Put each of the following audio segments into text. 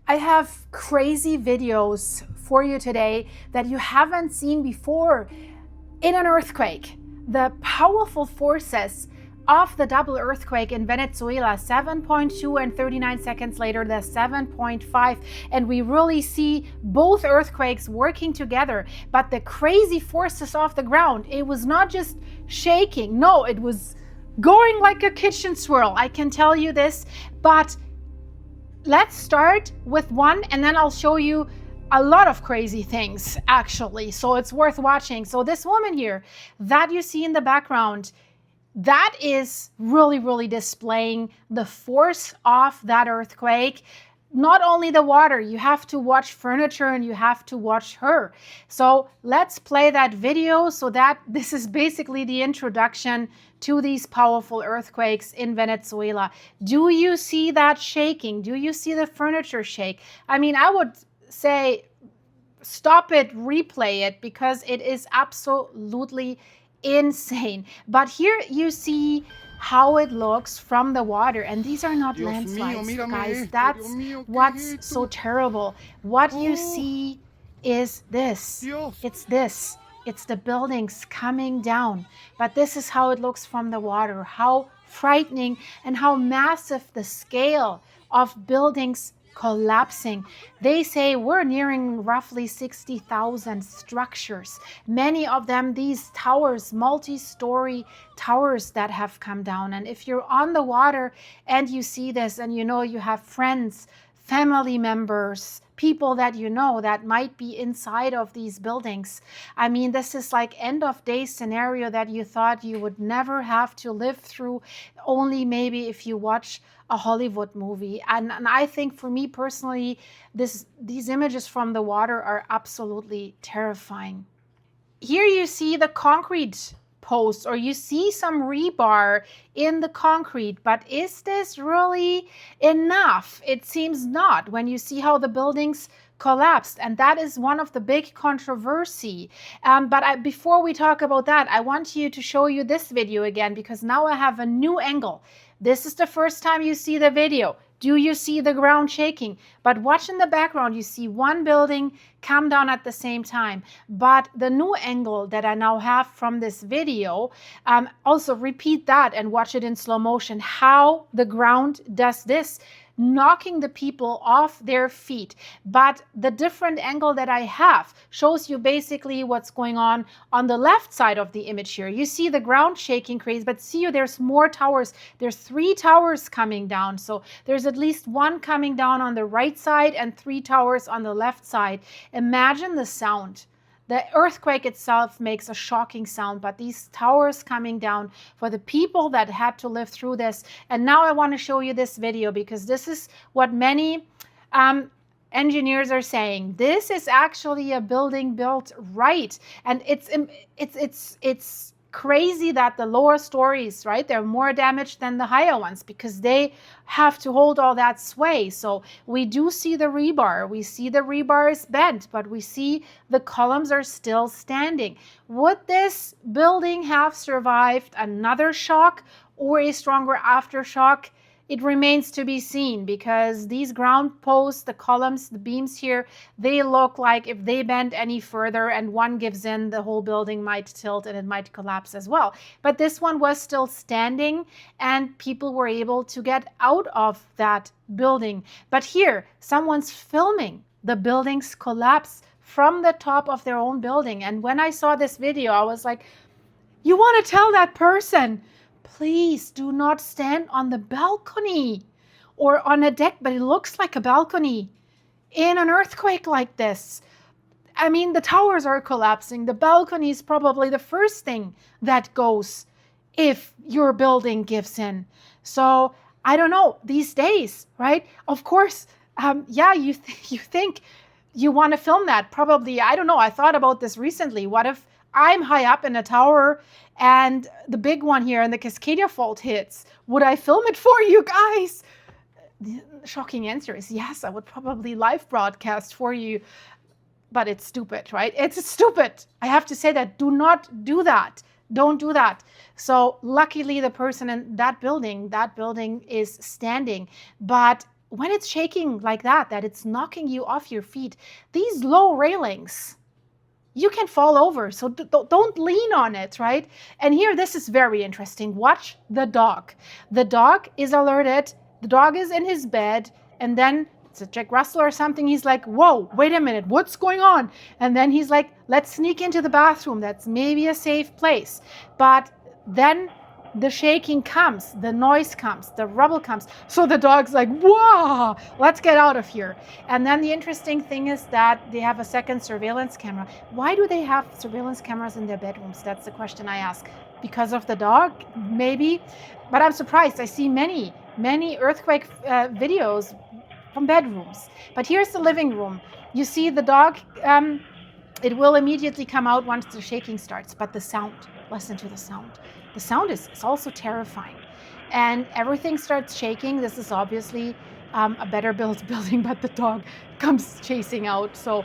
I have crazy videos for you today that you haven't seen before in an earthquake. The powerful forces of the Doublet Earthquake in Venezuela, 7.2 and 39 seconds later, the 7.5. And we really see both earthquakes working together. But the crazy forces off the ground, it was not just shaking. No, it was going like a kitchen swirl. I can tell you this. But let's start with one, and then I'll show you a lot of crazy things, actually. So it's worth watching. So this woman here that you see in the background, that is really displaying the force of that earthquake. Not only the water, you have to watch furniture and you have to watch her. So let's play that video. So that this is basically the introduction to these powerful earthquakes in Venezuela. Do you see that shaking? Do you see the furniture shake? I mean, I would say stop it, replay it, because it is absolutely insane. But here you see how it looks from the water, and these are not landslides, guys. That's what's so terrible. What you see is this. It's this. It's the buildings coming down. But this is how it looks from the water. How frightening and how massive the scale of buildings collapsing. They say we're nearing roughly 60,000 structures. Many of them, these towers, multi-story towers that have come down. And if you're on the water and you see this, and you know you have friends, family members, people that you know that might be inside of these buildings. I mean, this is like end of day scenario that you thought you would never have to live through, only maybe if you watch a Hollywood movie. And I think for me personally, these images from the water are absolutely terrifying. Here you see the concrete posts, or you see some rebar in the concrete, but is this really enough? It seems not, when you see how the buildings collapsed, and that is one of the big controversy. But before we talk about that, I want you to show you this video again, because now I have a new angle. This is the first time you see the video. Do you see the ground shaking? But watch in the background, you see one building come down at the same time. But the new angle that I now have from this video, also repeat that and watch it in slow motion, how the ground does this, knocking the people off their feet. But the different angle that I have shows you basically what's going on the left side of the image here. You see the ground shaking crazy, but see you, there's more towers. There's 3 towers coming down. So there's at least 1 coming down on the right side and 3 towers on the left side. Imagine the sound. The earthquake itself makes a shocking sound, but these towers coming down for the people that had to live through this. And now I want to show you this video, because this is what many engineers are saying. This is actually a building built right. And it's crazy that the lower stories, right, they're more damaged than the higher ones, because they have to hold all that sway. So we do see the rebar, we see the rebar is bent, but we see the columns are still standing. Would this building have survived another shock or a stronger aftershock? It remains to be seen, because these ground posts, the columns, the beams here, they look like if they bend any further and one gives in, the whole building might tilt and it might collapse as well. But this one was still standing and people were able to get out of that building. But here, someone's filming the building's collapse from the top of their own building. And when I saw this video, I was like, you want to tell that person, please do not stand on the balcony or on a deck, but it looks like a balcony in an earthquake like this. I mean, the towers are collapsing. The balcony is probably the first thing that goes if your building gives in. So I don't know, these days, right? Of course, yeah, you think you want to film that. Probably, I don't know. I thought about this recently. What if I'm high up in a tower and the big one here and the Catia Fault hits? Would I film it for you guys? The shocking answer is yes, I would probably live broadcast for you. But it's stupid, right? It's stupid. I have to say that. Do not do that. Don't do that. So luckily the person in that building is standing. But when it's shaking like that it's knocking you off your feet, these low railings, you can fall over. So don't lean on it, right? And here, this is very interesting. Watch the dog. The dog is alerted. The dog is in his bed. And then it's a Jack Russell or something. He's like, whoa, wait a minute. What's going on? And then he's like, let's sneak into the bathroom. That's maybe a safe place. But then the shaking comes, the noise comes, the rubble comes. So the dog's like, whoa, let's get out of here. And then the interesting thing is that they have a second surveillance camera. Why do they have surveillance cameras in their bedrooms? That's the question I ask. Because of the dog? Maybe. But I'm surprised. I see many earthquake videos from bedrooms. But here's the living room. You see the dog, it will immediately come out once the shaking starts. But the sound, listen to the sound. The sound is also terrifying. And everything starts shaking. This is obviously a better built building, but the dog comes chasing out. So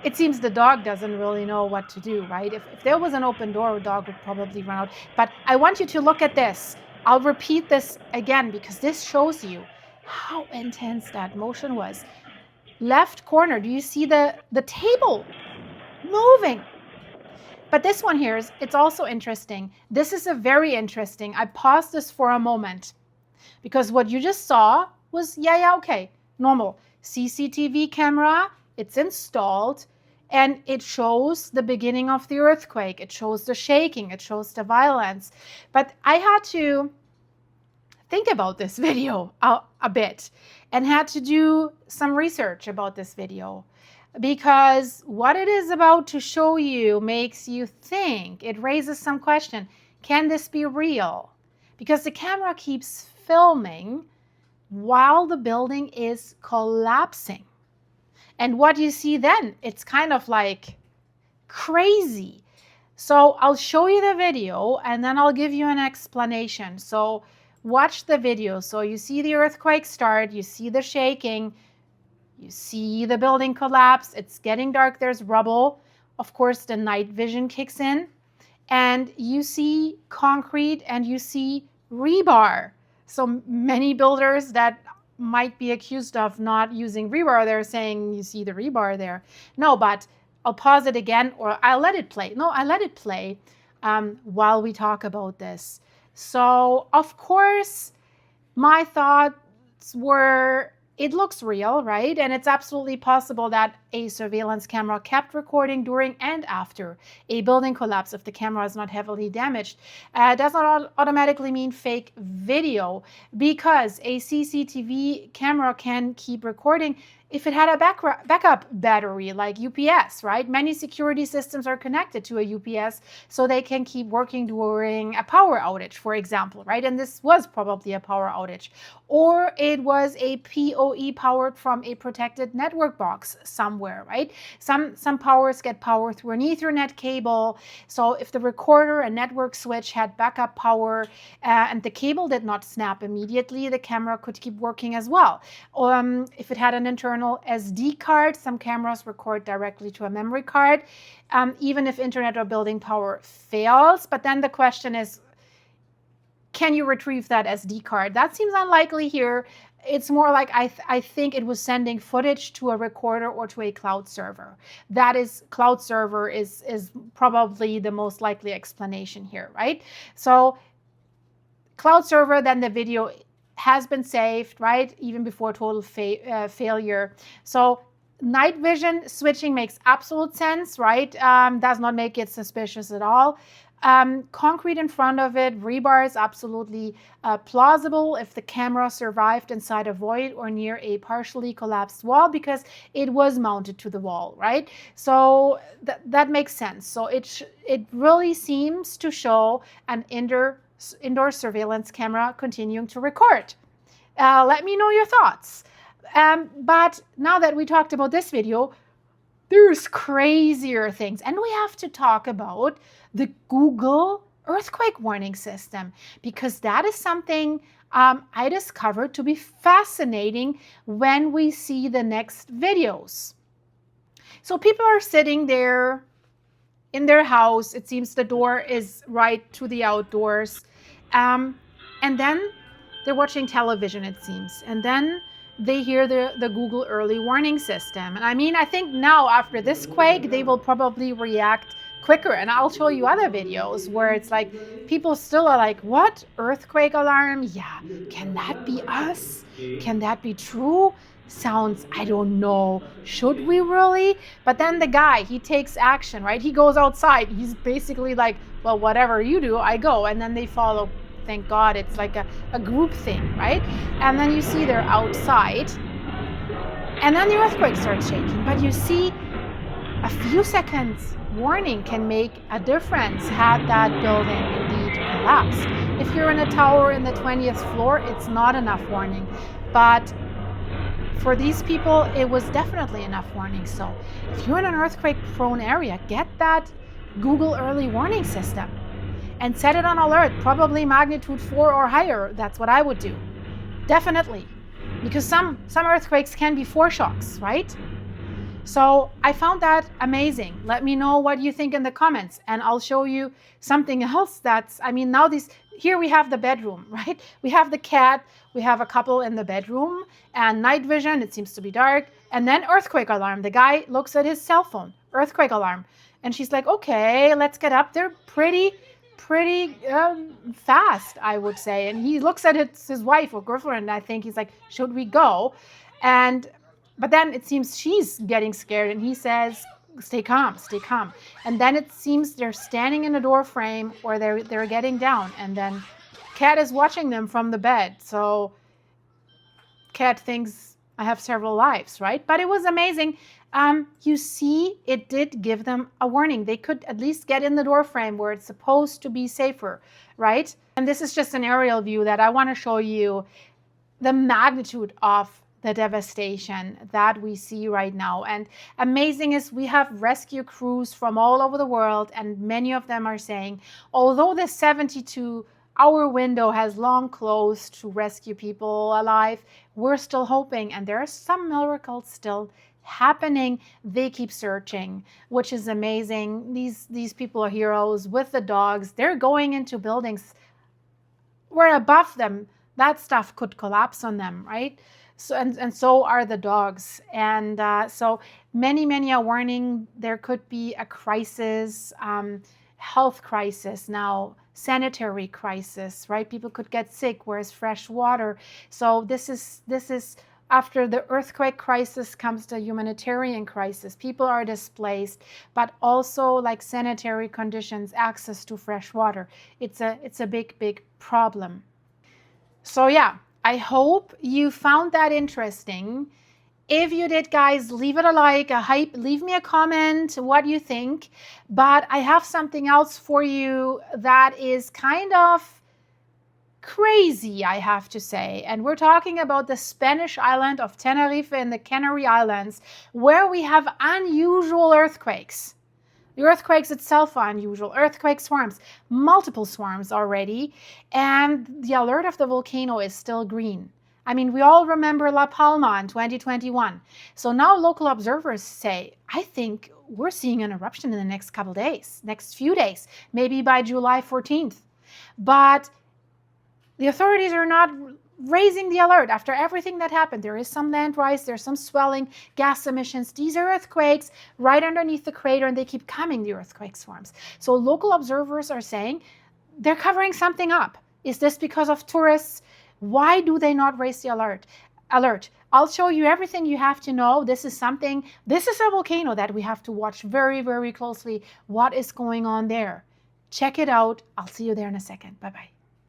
it seems the dog doesn't really know what to do, right? If there was an open door, a dog would probably run out. But I want you to look at this. I'll repeat this again because this shows you how intense that motion was. Left corner, do you see the table moving? But this one here, it's also interesting. This is a very interesting. I paused this for a moment because what you just saw was, okay, normal. CCTV camera, it's installed, and it shows the beginning of the earthquake. It shows the shaking. It shows the violence. But I had to think about this video a bit and had to do some research about this video. Because what it is about to show you makes you think. It raises some question. Can this be real? Because the camera keeps filming while the building is collapsing. And what you see then, it's kind of like crazy. So I'll show you the video and then I'll give you an explanation. So watch the video. So you see the earthquake start, you see the shaking, you see the building collapse. It's getting dark. There's rubble. Of course, the night vision kicks in. And you see concrete and you see rebar. So many builders that might be accused of not using rebar, they're saying you see the rebar there. No, but I'll pause it again or I'll let it play. No, I let it play while we talk about this. So, of course, my thoughts were, it looks real, right? And it's absolutely possible that a surveillance camera kept recording during and after a building collapse if the camera is not heavily damaged. Does not automatically mean fake video because a CCTV camera can keep recording if it had a backup battery like UPS, right? Many security systems are connected to a UPS so they can keep working during a power outage, for example, right? And this was probably a power outage. Or it was a PoE powered from a protected network box somewhere, right? Some powers get power through an Ethernet cable. So if the recorder and network switch had backup power and the cable did not snap immediately, the camera could keep working as well. If it had an internal SD card, some cameras record directly to a memory card, even if internet or building power fails. But then the question is, can you retrieve that SD card? That seems unlikely here. It's more like I think it was sending footage to a recorder or to a cloud server. That is, cloud server is probably the most likely explanation here, right? So cloud server, then the video has been saved, right? Even before total failure. So night vision switching makes absolute sense, right? Does not make it suspicious at all. Concrete in front of it, rebar is absolutely plausible if the camera survived inside a void or near a partially collapsed wall because it was mounted to the wall, right? So that makes sense. So it really seems to show an indoor surveillance camera continuing to record. Let me know your thoughts. But now that we talked about this video, there's crazier things. And we have to talk about the Google earthquake warning system because that is something I discovered to be fascinating when we see the next videos. So people are sitting there in their house. It seems the door is right to the outdoors. And then they're watching television, it seems. And then they hear the Google early warning system. And I mean, I think now after this quake, they will probably react quicker. And I'll show you other videos where it's like people still are like, what? Earthquake alarm? Yeah. Can that be us? Can that be true? Sounds, I don't know. Should we really? But then the guy, he takes action, right? He goes outside. He's basically like, well, whatever you do, I go. And then they follow. Thank God it's like a group thing, right? And then you see they're outside. And then the earthquake starts shaking. But you see, a few seconds warning can make a difference had that building indeed collapsed. If you're in a tower in the 20th floor, it's not enough warning. But for these people, it was definitely enough warning. So if you're in an earthquake-prone area, get that Google early warning system and set it on alert, probably magnitude 4 or higher. That's what I would do. Definitely. Because some earthquakes can be foreshocks, right? So I found that amazing. Let me know what you think in the comments, and I'll show you something else that's, I mean, now here we have the bedroom, right? We have the cat, we have a couple in the bedroom, and night vision, it seems to be dark, and then earthquake alarm. The guy looks at his cell phone, earthquake alarm, and she's like, okay, let's get up. They're pretty fast, I would say. And he looks at his wife or girlfriend, and I think he's like, should we go? But then it seems she's getting scared, and he says, stay calm, stay calm. And then it seems they're standing in a door frame, or they're getting down, and then Cat is watching them from the bed. So Cat thinks, I have several lives, right? But it was amazing. You see, it did give them a warning. They could at least get in the door frame where it's supposed to be safer, right? And this is just an aerial view that I want to show you the magnitude of the devastation that we see right now. And amazing is we have rescue crews from all over the world, and many of them are saying, although the 72-hour window has long closed to rescue people alive, we're still hoping, and there are some miracles still happening. They keep searching, which is amazing. These people are heroes with the dogs. They're going into buildings where above them that stuff could collapse on them, right? So and so are the dogs. And so many are warning there could be a crisis, health crisis now, sanitary crisis, right? People could get sick. Where's fresh water? So this is after the earthquake crisis comes the humanitarian crisis. People are displaced, but also like sanitary conditions, access to fresh water. It's a big problem. So yeah, I hope you found that interesting. If you did, guys, leave it a like, a hype, leave me a comment what you think. But I have something else for you that is kind of crazy, I have to say. And we're talking about the Spanish island of Tenerife in the Canary Islands, where we have unusual earthquakes. The earthquakes itself are unusual. Earthquake swarms, multiple swarms already, and the alert of the volcano is still green. I mean, we all remember La Palma in 2021. So now local observers say, I think we're seeing an eruption in the next couple days, next few days, maybe by July 14th. But the authorities are not raising the alert after everything that happened. There is some land rise, there's some swelling, gas emissions. These are earthquakes right underneath the crater, and they keep coming, the earthquake swarms. So local observers are saying they're covering something up. Is this because of tourists? Why do they not raise the alert? I'll show you everything you have to know. This is a volcano that we have to watch very closely. What is going on there? Check it out. I'll see you there in a second. Bye-bye.